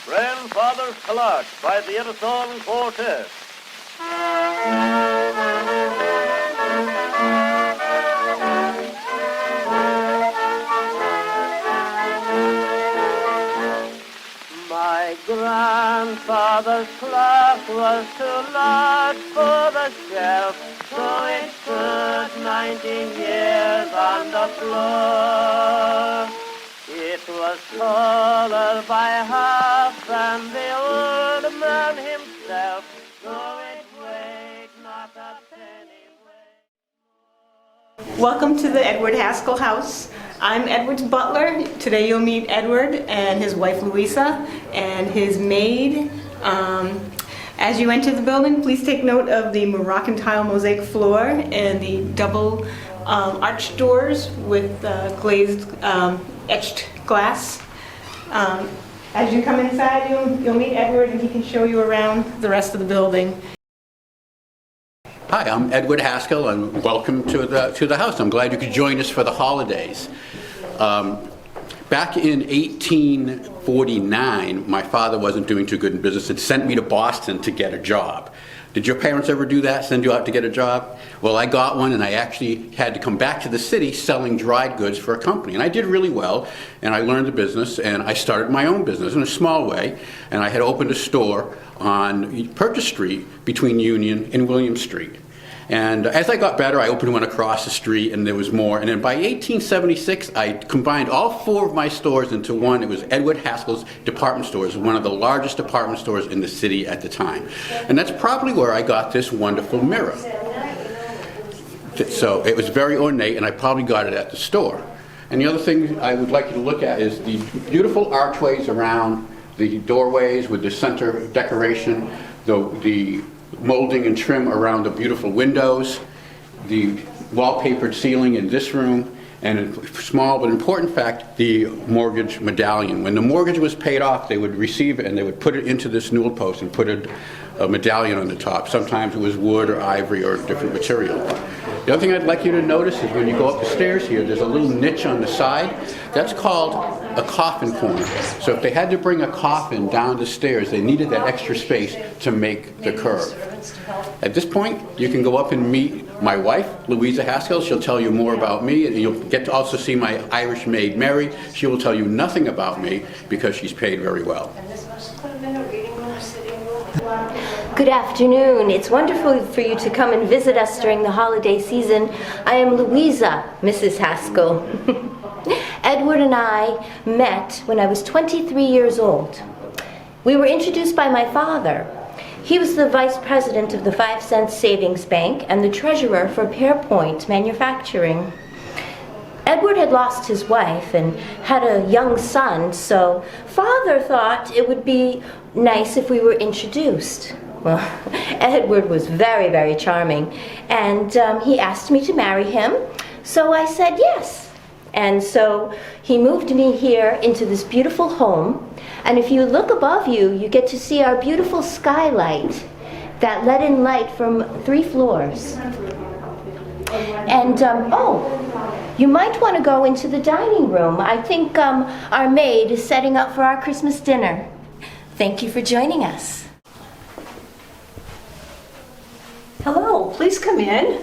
Grandfather's Collage by the Edison Quartet. My grandfather's clock was too large for the shelf, so it stood 19 years on the floor. It was taller by half than the old man himself, so it weighed not a penny. Welcome to the Edward Haskell house. I'm Edward's butler. Today you'll meet Edward and his wife Louisa and his maid. As you enter the building, please take note of the Moroccan tile mosaic floor and the double arched doors with glazed etched glass. As you come inside, you'll meet Edward and he can show you around the rest of the building. Hi, I'm Edward Haskell and welcome to the house. I'm glad you could join us for the holidays. Back in 1849, my father wasn't doing too good in business and sent me to Boston to get a job. Did your parents ever do that, send you out to get a job? Well, I got one and I actually had to come back to the city selling dried goods for a company. And I did really well and I learned the business and I started my own business in a small way. And I had opened a store on Cottage Street between Union and William Street. And as I got better, I opened one across the street and there was more. And then by 1876, I combined all four of my stores into one. It was Edward Haskell's department stores, one of the largest department stores in the city at the time. And that's probably where I got this wonderful mirror. So it was very ornate and I probably got it at the store. And the other thing I would like you to look at is the beautiful archways around the doorways with the center decoration, the molding and trim around the beautiful windows, the wallpapered ceiling in this room, and a small but important fact, the mortgage medallion. When the mortgage was paid off, they would receive it and they would put it into this newel post and put a medallion on the top. Sometimes it was wood or ivory or different material. The other thing I'd like you to notice is when you go up the stairs here, there's a little niche on the side. That's called a coffin corner. So if they had to bring a coffin down the stairs, they needed that extra space to make the curve. At this point, you can go up and meet my wife, Louisa Haskell. She'll tell you more about me, and you'll get to also see my Irish maid, Mary. She will tell you nothing about me because she's paid very well. Good afternoon. It's wonderful for you to come and visit us during the holiday season. I am Louisa, Mrs. Haskell. Edward and I met when I was 23 years old. We were introduced by my father. He was the vice president of the 5-cent savings bank and the treasurer for Pearpoint Manufacturing. Edward had lost his wife and had a young son, so father thought it would be nice if we were introduced. Well, Edward was very, very charming, and he asked me to marry him, so I said yes. And so he moved me here into this beautiful home, and if you look above you, you get to see our beautiful skylight that let in light from 3 floors. And, you might want to go into the dining room. I think our maid is setting up for our Christmas dinner. Thank you for joining us. Hello, please come in.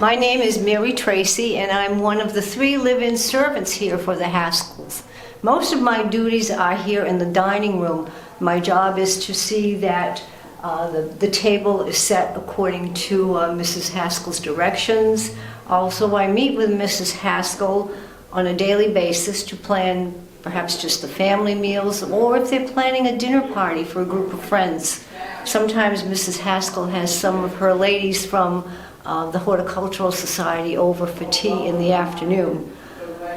My name is Mary Tracy and I'm one of the 3 live-in servants here for the Haskells. Most of my duties are here in the dining room. My job is to see that the table is set according to Mrs. Haskell's directions. Also, I meet with Mrs. Haskell on a daily basis to plan perhaps just the family meals, or if they're planning a dinner party for a group of friends. Sometimes Mrs. Haskell has some of her ladies from the Horticultural Society over for tea in the afternoon.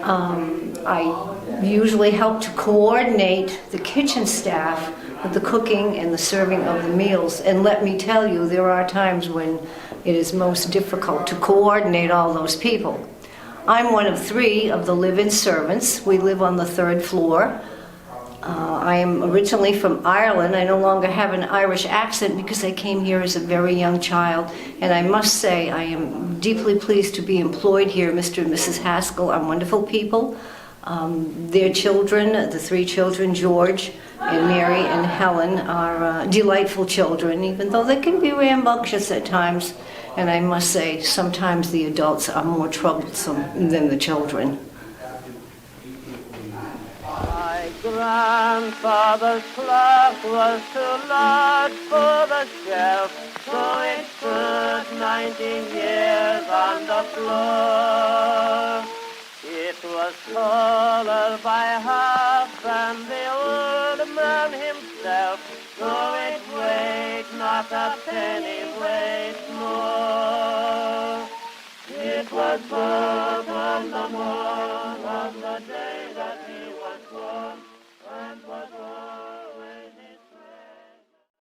I usually help to coordinate the kitchen staff with the cooking and the serving of the meals. And let me tell you, there are times when it is most difficult to coordinate all those people. I'm one of 3 of the live-in servants. We live on the 3rd floor. I am originally from Ireland. I no longer have an Irish accent because I came here as a very young child. And I must say, I am deeply pleased to be employed here. Mr. and Mrs. Haskell are wonderful people. Their children, the three children, George and Mary and Helen, are delightful children, even though they can be rambunctious at times. And I must say, sometimes the adults are more troublesome than the children. My grandfather's clock was too large for the shelf, so it stood 19 years on the floor. It was taller by half than the old man himself, so it weighed not a pennyweight more. It was built on the